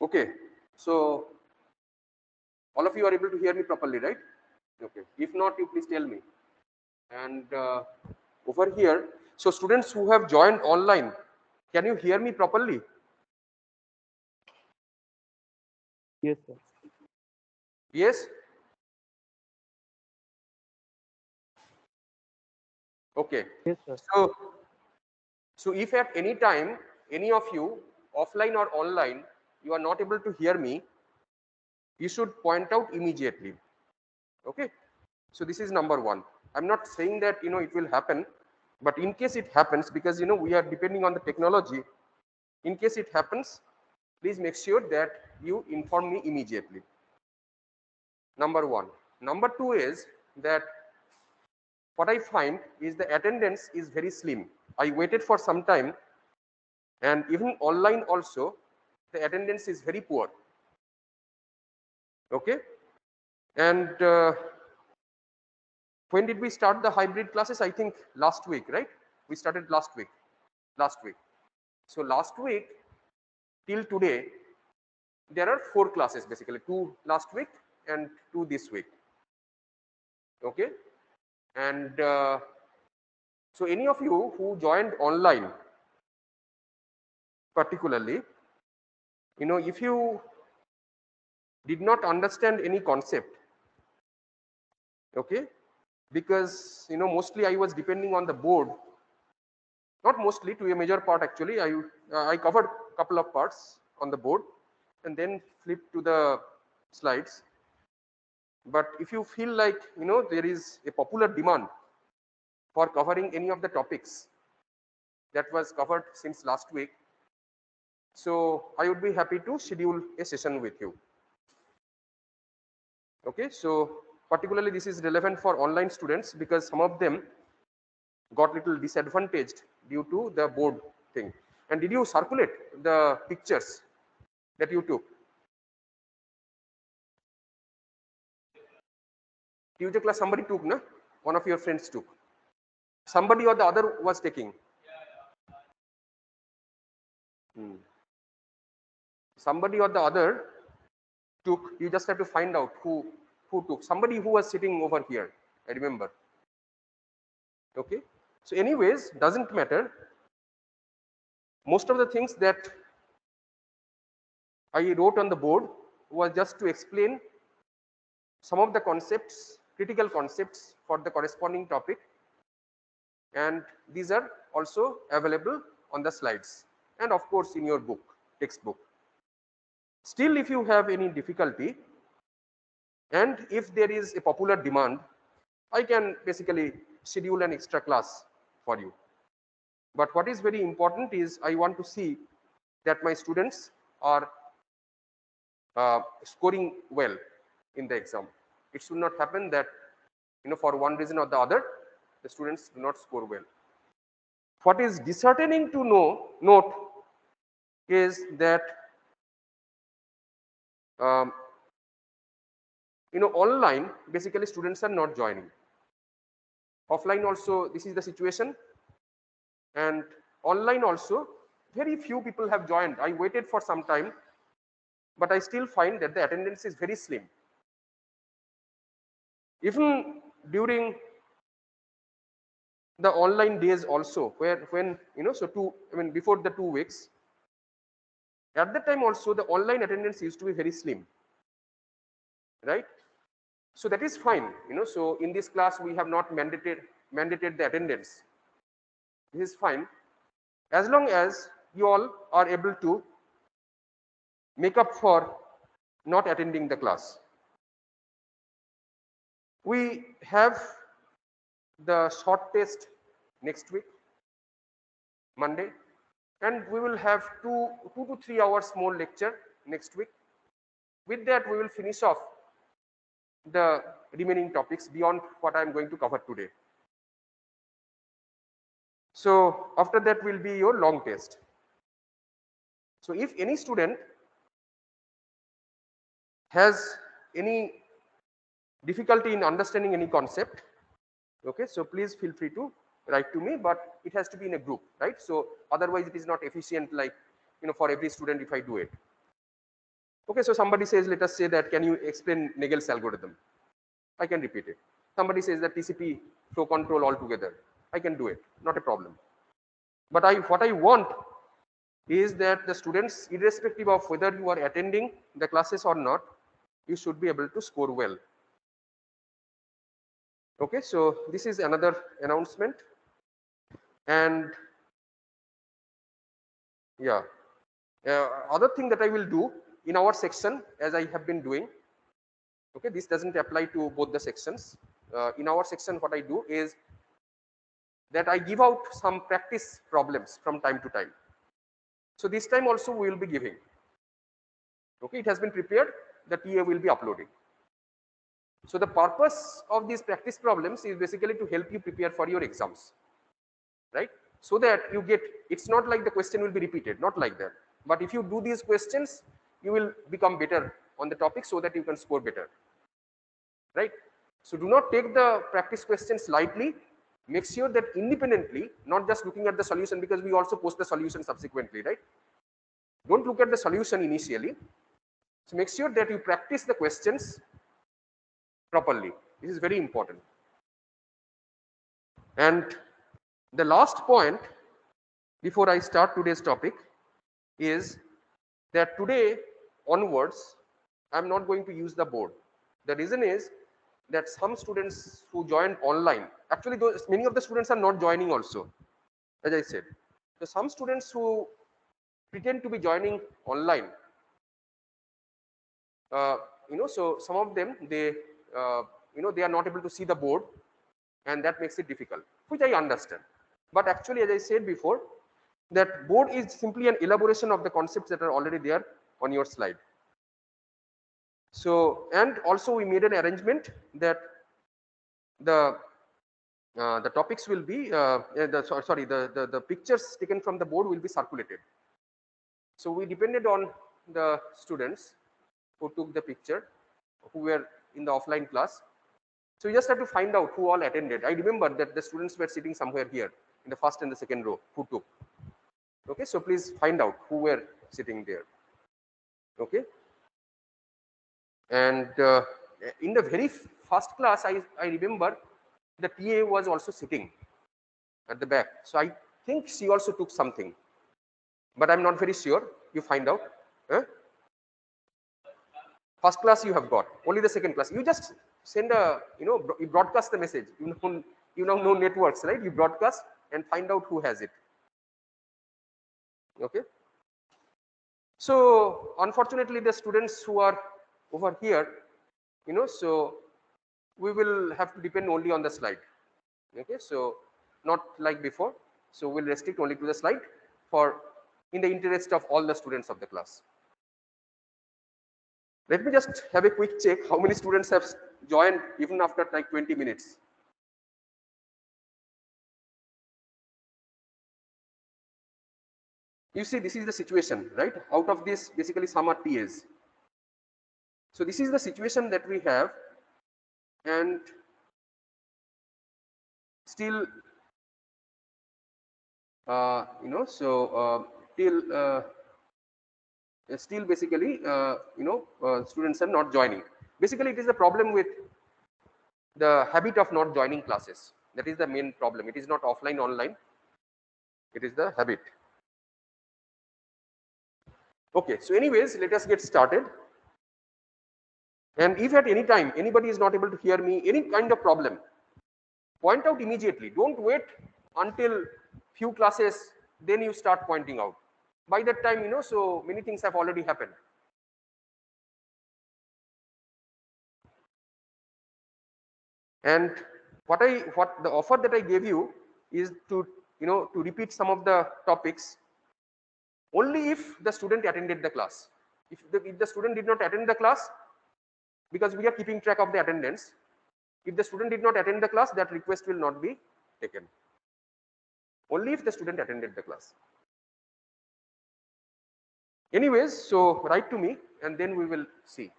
Okay, so all of you are able to hear me properly, right? Okay, if not, you please tell me. And over here, so students who have joined online, can you hear me properly? Yes, sir. Yes? Okay. Yes, sir. So, so if at any time, any of you, offline or online, you are not able to hear me, you should point out immediately. Okay. So this is number one. I'm not saying that, it will happen, but in case it happens, because, we are depending on the technology, in case it happens, please make sure that you inform me immediately. Number one. Number two is that what I find is the attendance is very slim. I waited for some time, and even online also, the attendance is very poor. Okay. And when did we start the hybrid classes? I think last week, right? We started last week. Last week. So last week till today, there are 4 classes basically, 2 last week and 2 this week. Okay. And so any of you who joined online, particularly, if you did not understand any concept, okay, because mostly I was depending on the board, not mostly, to a major part actually. I covered a couple of parts on the board and then flipped to the slides. But if you feel like there is a popular demand for covering any of the topics that was covered since last week, so I would be happy to schedule a session with you. Okay, so particularly this is relevant for online students because some of them got little disadvantaged due to the board thing. And did you circulate the pictures that you took? Tuesday class somebody took, na? One of your friends took. Somebody or the other was taking. Hmm. Somebody or the other took. You just have to find out who took. Somebody who was sitting over here. I remember. Okay. So, anyways, doesn't matter. Most of the things that I wrote on the board was just to explain some of the concepts, critical concepts for the corresponding topic, and these are also available on the slides and of course in your book, textbook. Still, if you have any difficulty and if there is a popular demand, I can basically schedule an extra class for you. But what is very important is I want to see that my students are scoring well in the exam. It should not happen that for one reason or the other the students do not score well. What is disheartening to note is that um, online basically students are not joining. Offline also this is the situation, and online also very few people have joined. I waited for some time, but I still find that the attendance is very slim. Even during the online days also, where when so before the 2 weeks, at that time also the online attendance used to be very slim, right? So that is fine, so in this class we have not mandated the attendance. This is fine as long as you all are able to make up for not attending the class. We have the short test next week, Monday, and we will have 2 to 3 hours more lecture next week. With that, we will finish off the remaining topics beyond what I am going to cover today. So after that will be your long test. So if any student has any difficulty in understanding any concept, okay, so please feel free to write to me, but it has to be in a group, right? So otherwise it is not efficient, like for every student if I do it. Okay, so somebody says, let us say that, can you explain Nagel's algorithm? I can repeat it. Somebody says that TCP flow control altogether. I can do it, not a problem. But what I want is that the students, irrespective of whether you are attending the classes or not, you should be able to score well. Okay, so this is another announcement. And yeah, other thing that I will do in our section, as I have been doing, okay, this doesn't apply to both the sections. In our section, what I do is that I give out some practice problems from time to time. So this time also we will be giving. Okay, it has been prepared, the TA will be uploading. So the purpose of these practice problems is basically to help you prepare for your exams, right? So that you get, it's not like the question will be repeated, not like that. But if you do these questions, you will become better on the topic so that you can score better, right? So do not take the practice questions lightly. Make sure that independently, not just looking at the solution, because we also post the solution subsequently, right? Don't look at the solution initially. So make sure that you practice the questions properly. This is very important. And the last point before I start today's topic is that today onwards, I'm not going to use the board. The reason is that some students who joined online, actually many of the students are not joining also, as I said. So some students who pretend to be joining online, so some of them, they, they are not able to see the board, and that makes it difficult, which I understand. But actually, as I said before, that board is simply an elaboration of the concepts that are already there on your slide. So, and also we made an arrangement that the topics will be, the pictures taken from the board will be circulated. So we depended on the students who took the picture, who were in the offline class. So you just have to find out who all attended. I remember that the students were sitting somewhere here in the first and the second row who took. Okay, so please find out who were sitting there. Okay. And in the very first class, I remember the TA was also sitting at the back. So I think she also took something, but I'm not very sure. You find out. Huh? First class you have got, only the second class. You just send a, you broadcast the message. You know networks, right? You broadcast and find out who has it. Okay. So unfortunately, the students who are over here, so we will have to depend only on the slide. Okay, so not like before. So we'll restrict only to the slide in the interest of all the students of the class. Let me just have a quick check how many students have joined even after like 20 minutes. You see, this is the situation, right? Out of this, basically some are TAs. So this is the situation that we have, and still, still basically, students are not joining. Basically, it is a problem with the habit of not joining classes. That is the main problem. It is not offline, online. It is the habit. Okay, so anyways, let us get started. And if at any time anybody is not able to hear me, any kind of problem, point out immediately. Don't wait until few classes, then you start pointing out. By that time, so many things have already happened. And what the offer that I gave you is to, to repeat some of the topics only if the student attended the class. If the student did not attend the class, because we are keeping track of the attendance, if the student did not attend the class, that request will not be taken. Only if the student attended the class. Anyways, so write to me and then we will see.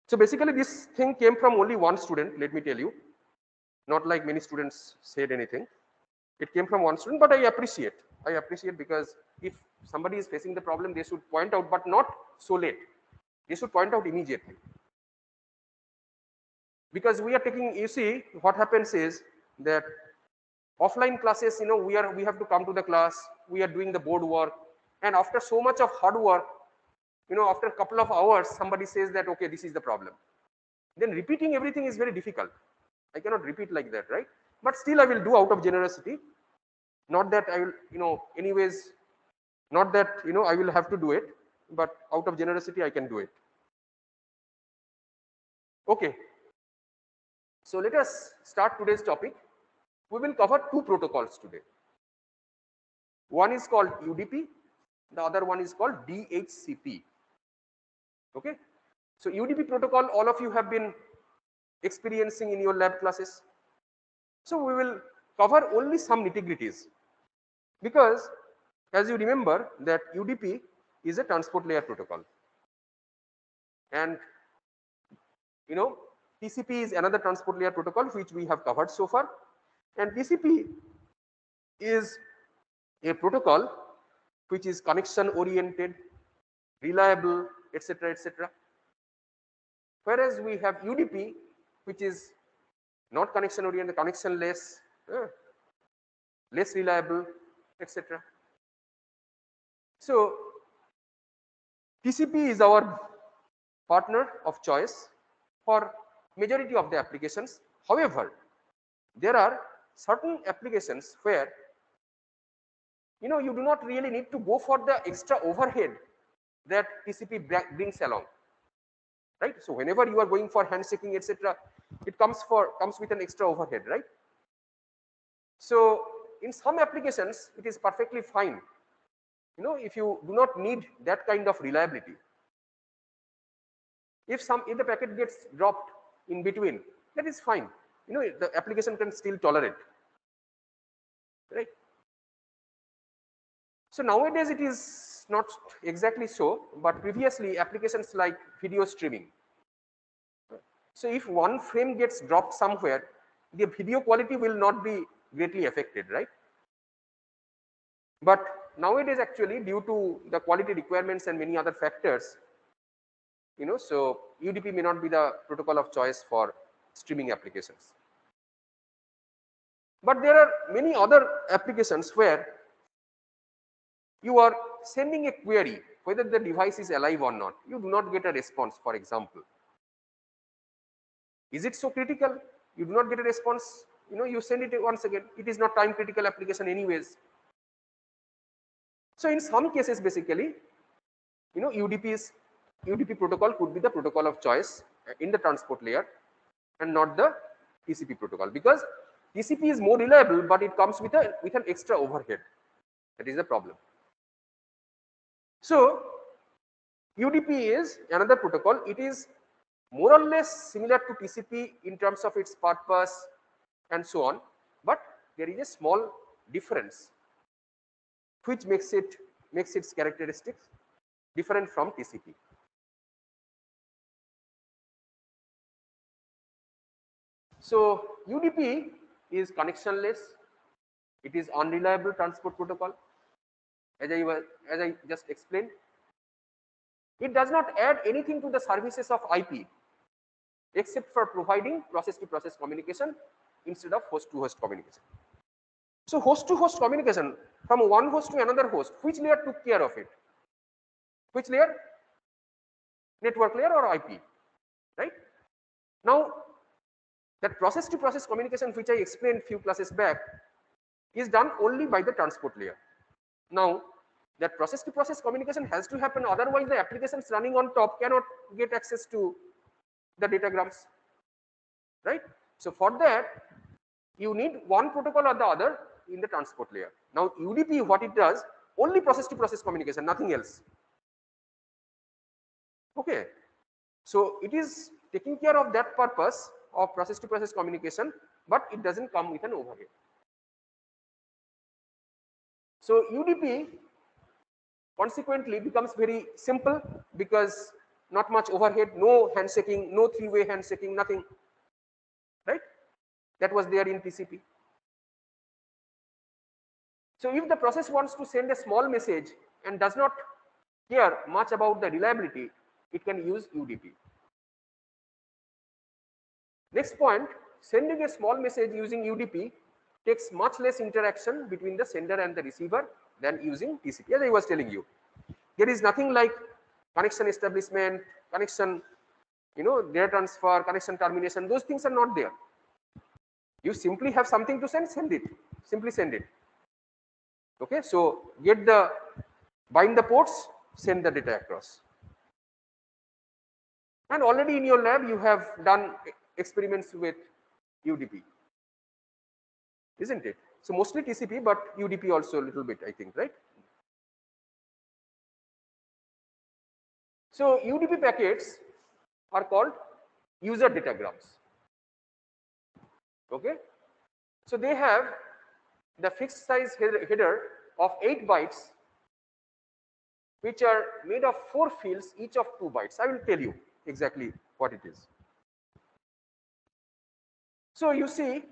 So basically this thing came from only one student, let me tell you. Not like many students said anything. It came from one student, but I appreciate. I appreciate, because if somebody is facing the problem, they should point out, but not so late. They should point out immediately. Because we are taking, you see, what happens is that offline classes, you know, we have to come to the class, we are doing the board work, and after so much of hard work, you know, after a couple of hours, somebody says that, okay, this is the problem. Then repeating everything is very difficult. I cannot repeat like that, right? But still I will do out of generosity. Not that I will, you know, anyways, not that, you know, I will have to do it, but out of generosity I can do it. Okay. So let us start today's topic. We will cover two protocols today. One is called UDP, the other one is called DHCP. Okay. So UDP protocol, all of you have been experiencing in your lab classes. So we will cover only some nitty-gritties, because as you remember that UDP is a transport layer protocol, and you know TCP is another transport layer protocol which we have covered so far, and TCP is a protocol which is connection oriented, reliable, etc., etc. Whereas we have UDP, which is not connection oriented, connectionless, less reliable, etc. So TCP is our partner of choice for majority of the applications. However, there are certain applications where, you know, you do not really need to go for the extra overhead that TCP brings along, right? So whenever you are going for handshaking, etc., it comes with an extra overhead, right? So in some applications, it is perfectly fine, you know, if you do not need that kind of reliability. If the packet gets dropped in between, that is fine. You know, the application can still tolerate, right? So nowadays it is not exactly so, but previously applications like video streaming. So if one frame gets dropped somewhere, the video quality will not be greatly affected, right? But nowadays actually, due to the quality requirements and many other factors, you know, so UDP may not be the protocol of choice for streaming applications. But there are many other applications where you are sending a query, whether the device is alive or not. You do not get a response, for example. Is it so critical? You do not get a response, you know, you send it once again. It is not time critical application anyways. So in some cases, basically, you know, UDP protocol could be the protocol of choice in the transport layer and not the TCP protocol, because TCP is more reliable, but it comes with an extra overhead. That is the problem. So UDP is another protocol. It is more or less similar to TCP in terms of its purpose and so on, but there is a small difference which makes its characteristics different from TCP. So UDP is connectionless. It is unreliable transport protocol, as I just explained. It does not add anything to the services of IP except for providing process-to-process communication instead of host-to-host communication. So host-to-host communication from one host to another host, which layer took care of it? Which layer? Network layer or IP, right? Now, that process-to-process communication, which I explained few classes back, is done only by the transport layer. Now, that process-to-process communication has to happen, otherwise the applications running on top cannot get access to the datagrams, right? So for that, you need one protocol or the other in the transport layer. Now UDP, what it does, only process-to-process communication, nothing else. Okay, so it is taking care of that purpose of process-to-process communication, but it doesn't come with an overhead. So UDP consequently becomes very simple, because not much overhead, no handshaking, no three-way handshaking, nothing, right? That was there in TCP. So if the process wants to send a small message and does not care much about the reliability, it can use UDP. Next point, sending a small message using UDP takes much less interaction between the sender and the receiver than using TCP, as I was telling you. There is nothing like connection establishment, connection, data transfer, connection termination. Those things are not there. You simply have something to send it. Simply send it. Okay, so bind the ports, send the data across. And already in your lab, you have done experiments with UDP, isn't it? So mostly TCP, but UDP also a little bit, I think, right? So UDP packets are called user datagrams. Okay, so they have the fixed size header of 8 bytes, which are made of 4 fields, each of 2 bytes. I will tell you exactly what it is. So you see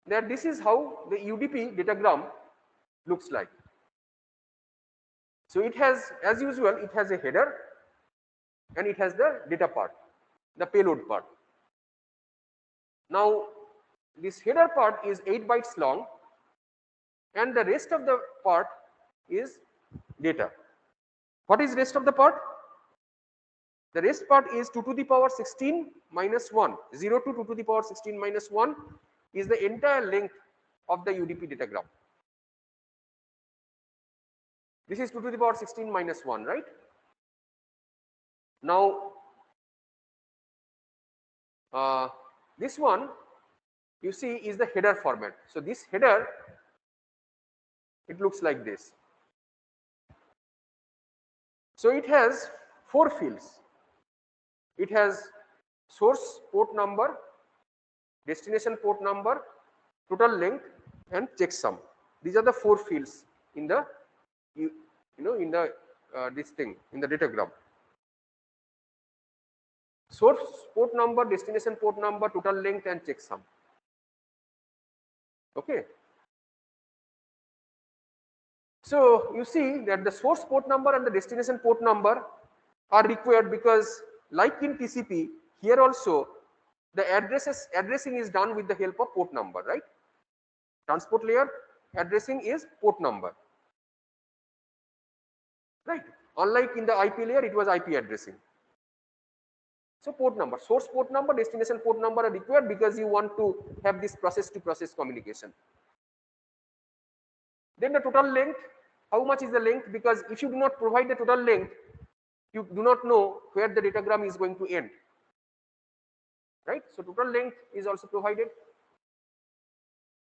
that this is how the UDP datagram looks like. So it has, as usual, it has a header and it has the data part, the payload part. Now this header part is 8 bytes long and the rest of the part is data. What is rest of the part? The rest part is 2 to the power 16 minus 1. 0 to 2 to the power 16 minus 1 is the entire length of the UDP datagram. This is 2 to the power 16 minus 1, right? Now, this one you see is the header format. So this header, it looks like this. So it has 4 fields. It has source port number, destination port number, total length, and checksum. These are the 4 fields in the in the this thing in the datagram. Source port number, destination port number, total length, and checksum. Okay. So you see that the source port number and the destination port number are required because, like in TCP, here also the addressing is done with the help of port number, right? Transport layer addressing is port number, right? Unlike in the IP layer, it was IP addressing. So port number, source port number, destination port number are required because you want to have this process to process communication. Then the total length, how much is the length? Because if you do not provide the total length, you do not know where the datagram is going to end, right? So total length is also provided.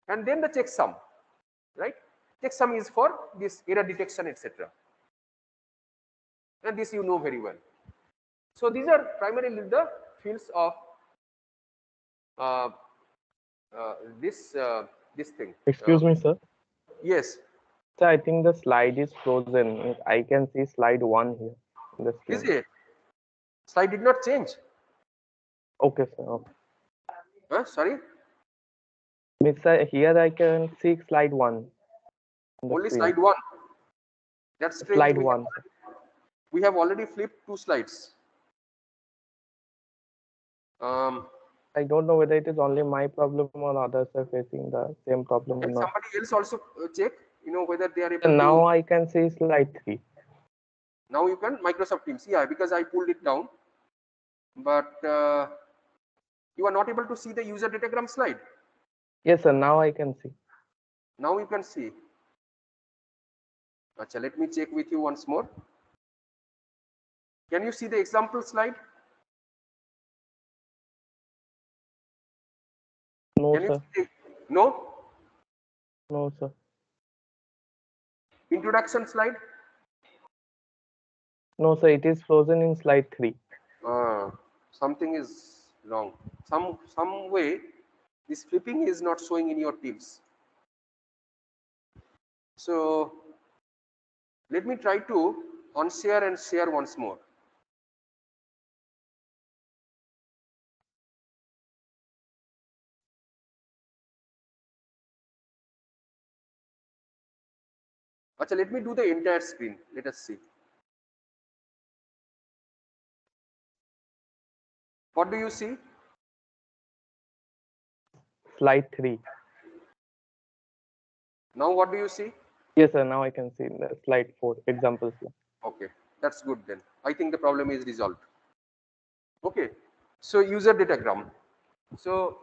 And then the checksum, right? Checksum is for this error detection, etc. And this you know very well. So these are primarily the fields of this thing. Excuse me, sir. Yes. So I think the slide is frozen. I can see slide 1 here. In the Is screen. it? Slide did not change. Okay, sir. Okay. Sorry. Sir, here I can see slide 1. Only slide 1. That's strange. Slide 1. We have already flipped 2 slides. I don't know whether it is only my problem or others are facing the same problem or Can not. somebody else also check, whether they are able And now to. I can see slide 3. Now you can Microsoft Teams. Yeah, because I pulled it down. But you are not able to see the user datagram slide. Yes, sir. Now I can see. Now you can see. Achha, let me check with you once more. Can you see the example slide? No, Can you sir. see? No? No, sir. Introduction slide? No, sir. It is frozen in slide 3. Something is wrong. Some way this flipping is not showing in your Teams. So let me try to unshare and share once more. Acha, let me do the entire screen. Let us see. What do you see? Slide 3. Now what do you see? Yes, sir. Now I can see the slide 4, example slide. Okay, that's good then. I think the problem is resolved. Okay, so user datagram. So,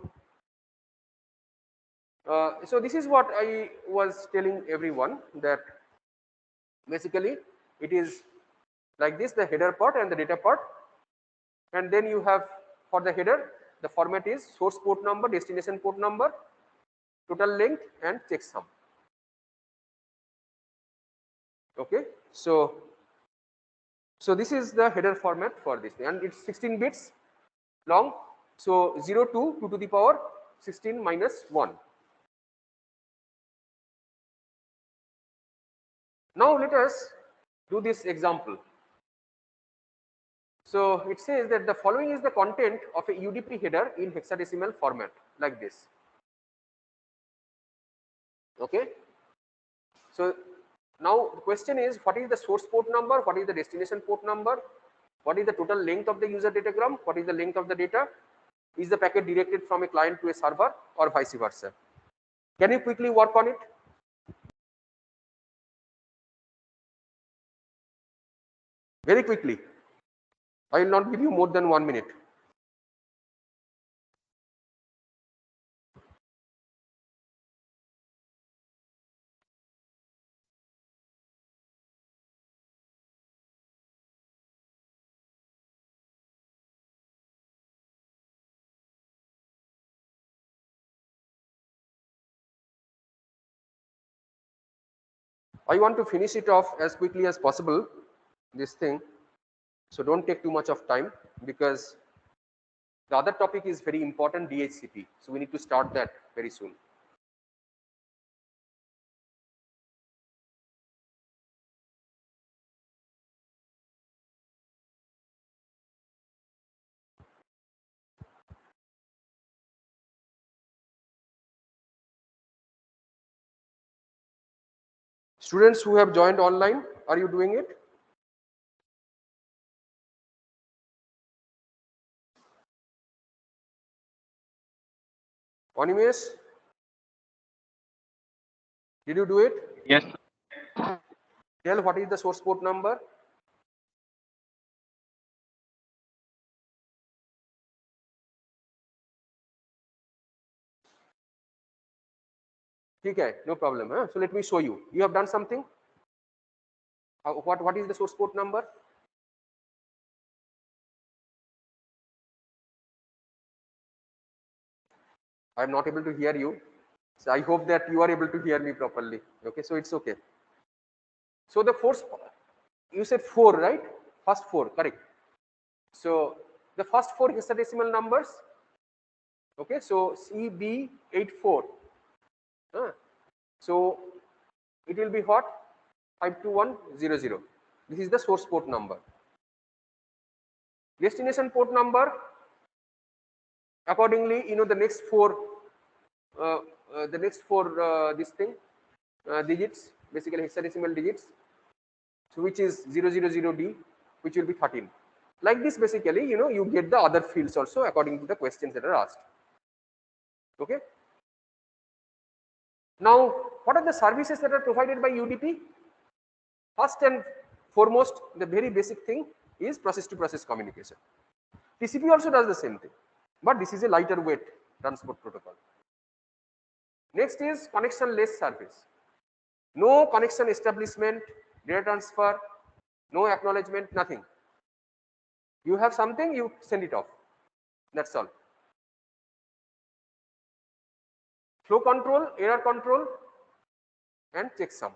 so this is what I was telling everyone, that basically it is like this, the header part and the data part, and then you have for the header, the format is source port number, destination port number, total length and checksum. Okay, so this is the header format for this thing, and it's 16 bits long. So 0 to 2 to the power 16 minus 1. Now let us do this example. So it says that the following is the content of a UDP header in hexadecimal format, like this. Okay. So now the question is, what is the source port number, what is the destination port number, what is the total length of the user datagram, what is the length of the data, is the packet directed from a client to a server or vice versa. Can you quickly work on it? Very quickly. I will not give you more than 1 minute. I want to finish it off as quickly as possible, this thing. So don't take too much of time, because the other topic is very important, DHCP. So we need to start that very soon. Students who have joined online, are you doing it? Animesh, did you do it? Yes. Tell what is the source port number? Okay, no problem. Huh? So let me show you. You have done something? What is the source port number? I am not able to hear you. So I hope that you are able to hear me properly. Okay, so it's okay. So the first, you said 4, right? First 4, correct. So the first 4 hexadecimal numbers. Okay, so CB84. So it will be what? 52100. This is the source port number. Destination port number, accordingly, you know, the next 4 this thing digits, basically hexadecimal digits, so which is 000D, which will be 13. Like this, basically, you know, you get the other fields also according to the questions that are asked. Okay. Now, what are the services that are provided by UDP? First and foremost, the very basic thing is process to process communication. TCP also does the same thing, but this is a lighter weight transport protocol. Next is connection-less service. No connection establishment, data transfer, no acknowledgement, nothing. You have something, you send it off. That's all. Flow control, error control, and checksum.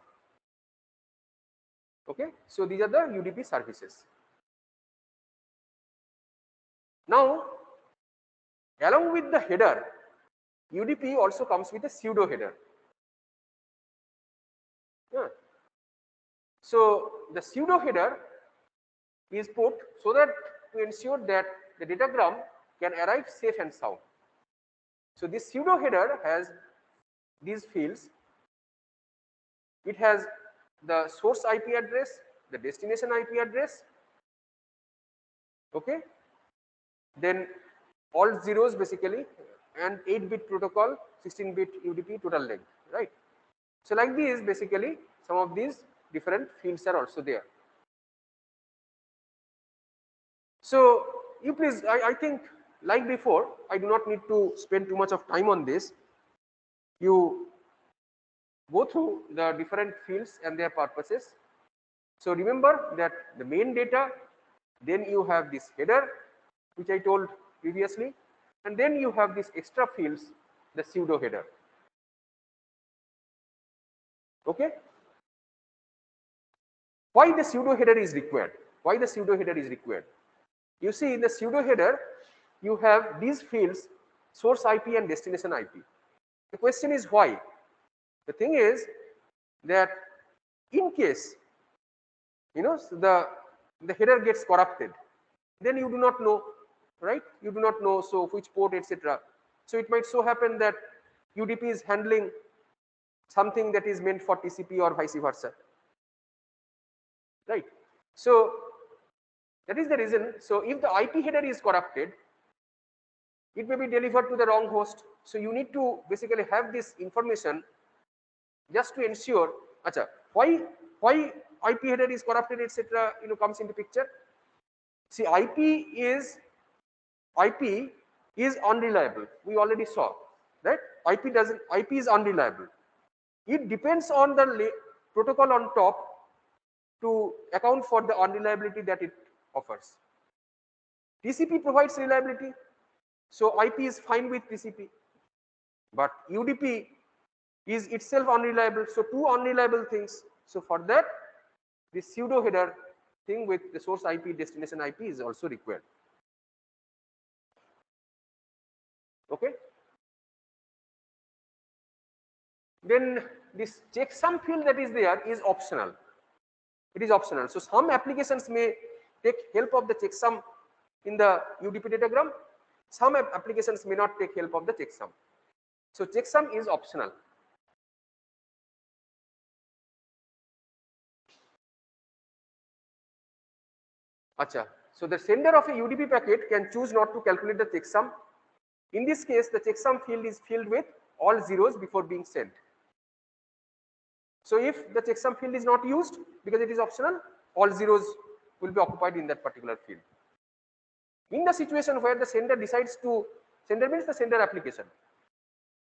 Okay, so these are the UDP services. Now, along with the header, UDP also comes with a pseudo header. Yeah. So the pseudo header is put so that to ensure that the datagram can arrive safe and sound. So this pseudo header has these fields. It has the source IP address, the destination IP address, okay, then all zeros basically, and 8-bit protocol, 16-bit UDP total length, right? So like this, basically some of these different fields are also there. So you please, I think like before, I do not need to spend too much of time on this. You go through the different fields and their purposes. So remember that the main data, then you have this header, which I told previously, and then you have these extra fields, the pseudo header. Okay. Why the pseudo header is required? Why the pseudo header is required? You see, in the pseudo header, you have these fields, source IP and destination IP. The question is why? The thing is that in case, you know, the header gets corrupted, then you do not know, right? You do not know, so which port, etc. So it might so happen that UDP is handling something that is meant for TCP or vice versa, right? So that is the reason. So if the IP header is corrupted, it may be delivered to the wrong host. So you need to basically have this information just to ensure. Acha, why IP header is corrupted, etc. You know, comes into picture. See, IP is unreliable. We already saw, right? IP is unreliable. It depends on the protocol on top to account for the unreliability that it offers. TCP provides reliability, so IP is fine with TCP, but UDP is itself unreliable, so two unreliable things. So for that, this pseudo header thing with the source IP, destination IP is also required. Okay. Then this checksum field that is there is optional. It is optional. So some applications may take help of the checksum in the UDP datagram. Some applications may not take help of the checksum. So checksum is optional. Acha. So the sender of a UDP packet can choose not to calculate the checksum. In this case, the checksum field is filled with all zeros before being sent. So if the checksum field is not used because it is optional, all zeros will be occupied in that particular field. In the situation where the sender decides to, sender means the sender application,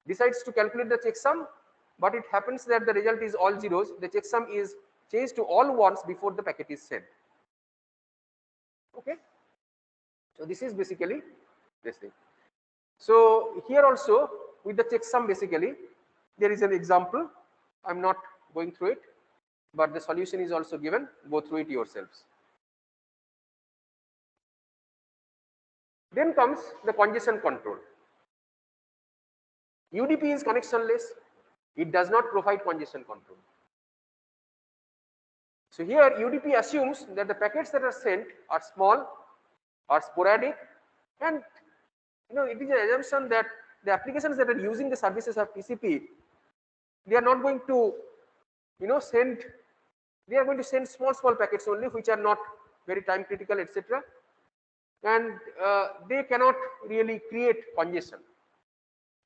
decides to calculate the checksum, but it happens that the result is all zeros, the checksum is changed to all ones before the packet is sent. Okay. So this is basically this thing. So here also with the checksum, basically there is an example. I'm not going through it, but the solution is also given. Go through it yourselves. Then comes the congestion control. UDP is connectionless. It does not provide congestion control. So here UDP assumes that the packets that are sent are small, are sporadic, and it is an assumption that the applications that are using the services of TCP, they are not going to send, they are going to send small packets only, which are not very time critical, etc. And they cannot really create congestion,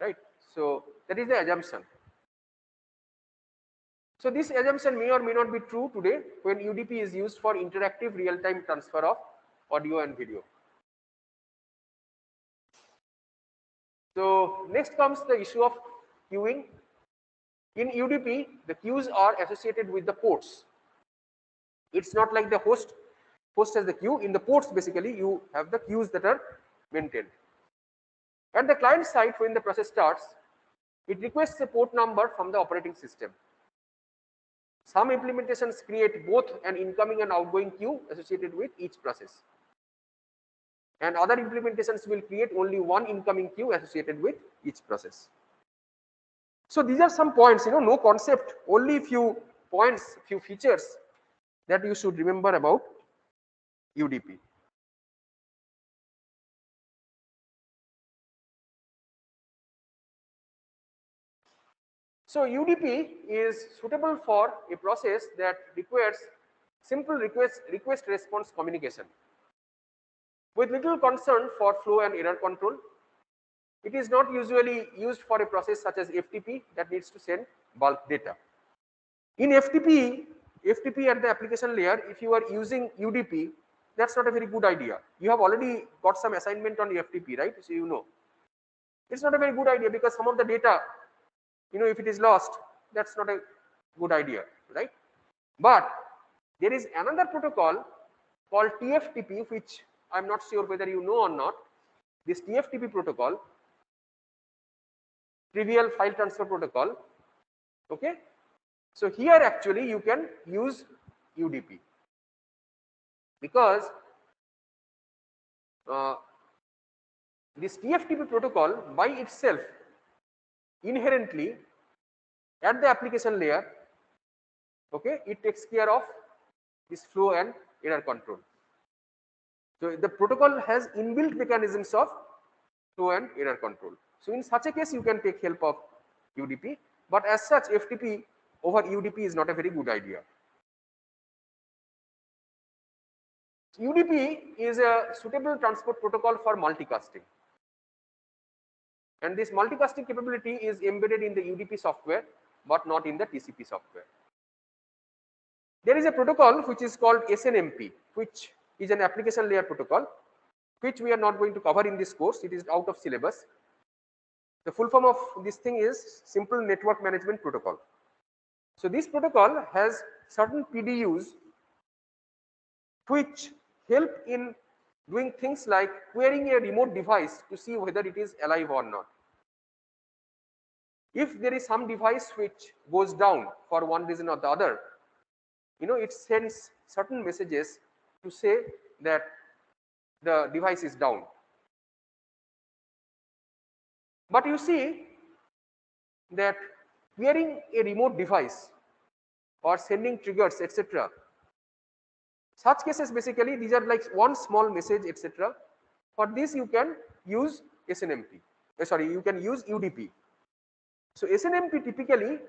right? So that is the assumption. So this assumption may or may not be true today when UDP is used for interactive real-time transfer of audio and video. So next comes the issue of queuing. In UDP, the queues are associated with the ports. It's not like the host has the queue. In the ports, basically, you have the queues that are maintained. At the client side, when the process starts, it requests a port number from the operating system. Some implementations create both an incoming and outgoing queue associated with each process. And other implementations will create only one incoming queue associated with each process. So these are some points, no concept, only few points, few features that you should remember about UDP. So UDP is suitable for a process that requires simple request response communication with little concern for flow and error control. It is not usually used for a process such as FTP that needs to send bulk data. In FTP at the application layer, if you are using UDP, that's not a very good idea. You have already got some assignment on FTP, right? So you know. It's not a very good idea because some of the data, if it is lost, that's not a good idea, right? But there is another protocol called TFTP, which I'm not sure whether you know or not. This TFTP protocol, Trivial File Transfer Protocol, okay? So here actually you can use UDP because this TFTP protocol by itself inherently at the application layer, okay, it takes care of this flow and error control. So the protocol has inbuilt mechanisms of flow and error control. So in such a case, you can take help of UDP, but as such, FTP over UDP is not a very good idea. UDP is a suitable transport protocol for multicasting. And this multicasting capability is embedded in the UDP software, but not in the TCP software. There is a protocol which is called SNMP, which is an application layer protocol, which we are not going to cover in this course. It is out of syllabus. The full form of this thing is Simple Network Management Protocol. So this protocol has certain PDUs which help in doing things like querying a remote device to see whether it is alive or not. If there is some device which goes down for one reason or the other, it sends certain messages to say that the device is down. But you see that querying a remote device or sending triggers, etc. Such cases basically these are like one small message, etc. For this you can use SNMP. You can use UDP. So SNMP typically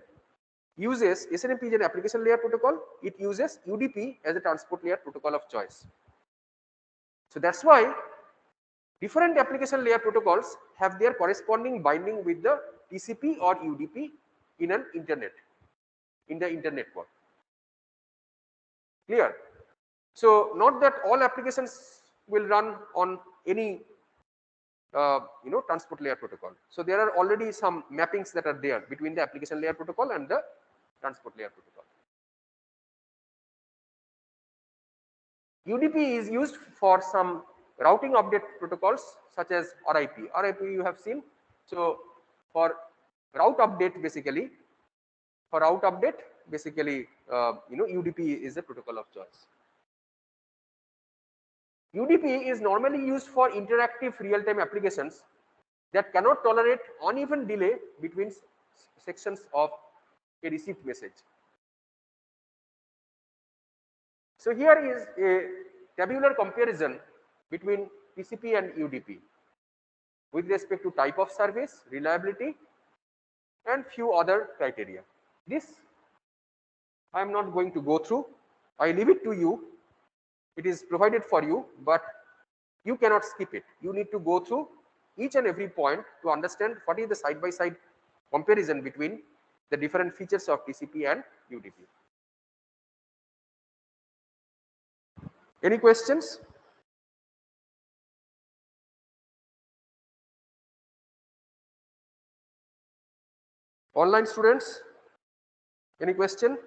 uses, SNMP is an application layer protocol. It uses UDP as a transport layer protocol of choice. So that's why different application layer protocols have their corresponding binding with the TCP or UDP in the internet network. Clear? So not that all applications will run on any transport layer protocol. So there are already some mappings that are there between the application layer protocol and the transport layer protocol. UDP is used for some routing update protocols such as RIP. RIP you have seen. So for route update basically, UDP is the protocol of choice. UDP is normally used for interactive real-time applications that cannot tolerate uneven delay between sections of a received message. So here is a tabular comparison between TCP and UDP with respect to type of service, reliability, and few other criteria. This I am not going to go through. I leave it to you. It is provided for you, but you cannot skip it. You need to go through each and every point to understand what is the side-by-side comparison between the different features of TCP and UDP. Any questions? Online students, any question?